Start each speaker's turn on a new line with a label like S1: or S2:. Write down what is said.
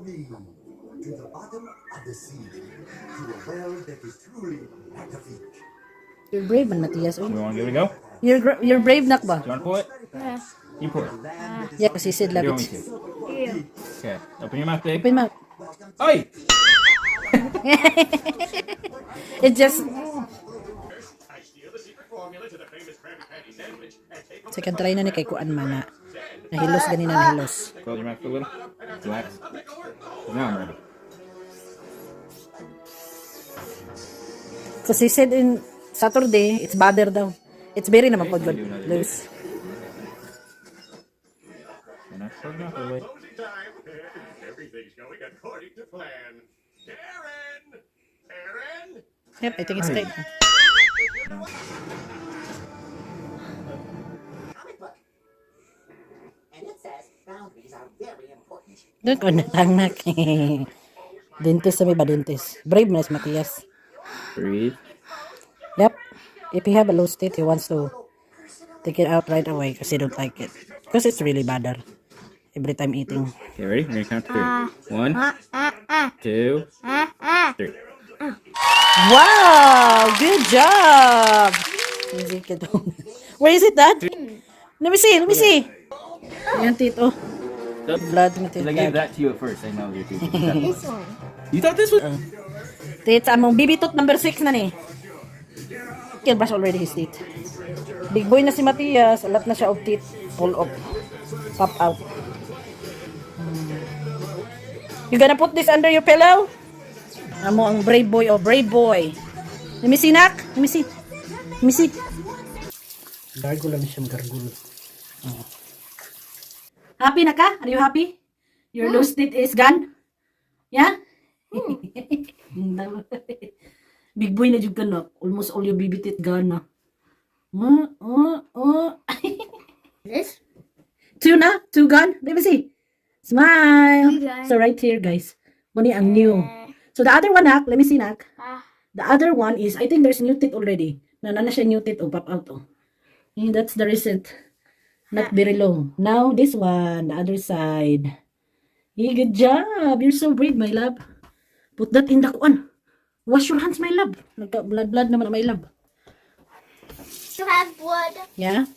S1: me to the bottom of the sea, to a world that is truly magnificent.
S2: You're brave man, Matias.
S3: You want to give it a go?
S2: You're brave nak ba?
S3: Do you want to pull it?
S4: Yeah.
S3: You pull it.
S2: Yeah, kasi he said
S3: Or
S2: love
S3: do you want me
S2: it.
S3: to?
S4: Yeah.
S3: Okay. Open your mouth, big.
S2: Open mouth.
S3: Oi!
S2: It just... Second try na ni kay Kuan man na. Nahilos ganina nahilos.
S3: Close your mouth a little. Relax. Now I'm ready.
S2: Because he said in Saturday, it's butter daw. It's very naman po good. Loose.
S3: And now close your mouth a little bit.
S1: Everything's going according to plan. Aaron! Aaron!
S2: Yep, I think it's tight.
S5: Comic book. And it says boundaries are very important.
S2: Doon ko natangnak. Dentist sa may ba dentist? Brave na si Matias.
S3: Breathe.
S2: Yep. If he have a loose teeth, he wants to take it out right away because he don't like it. Because it's really badder. Every time eating.
S3: Okay, ready? We're going to count to 3. 1, 2, 3.
S2: Wow! Good job! Easy ka doon. Where is it, Dad? Let me see. Let me see. Yan, tito. Blood na tito.
S3: I gave that to you at first. I know you're teaching.
S4: This one.
S3: You thought this was...
S2: Tito, among Bebitot number 6 na ni. Can brush already his teeth. Big boy na si Matias. Alat na siya of teeth. Pull up. Pop out. You gonna put this under your pillow? Amo ang brave boy. Oh, brave boy. Let me see, nak. Let me see. Let me see. Gargle lang siyang gargle. Oh. Happy na ka? Are you happy? Your loose teeth is gone? Yeah? Big boy na jud ka na. Almost all your baby teeth gone na.
S4: This?
S2: 2 na? 2 gone? Let me see. Smile.
S4: Okay.
S2: So right here, guys. Muni ang new. So the other one, nak. Let me see, nak. The other one is, I think there's new teeth already. Na siya new teeth. Oh, pop out. Oh. Yeah, that's the recent. Not very long. Now, this one. The other side. Yeah, good job. You're so brave, my love. Put that in the kuan. Wash your hands, my love. Nagka blood naman, my love.
S4: You have blood.
S2: Yeah?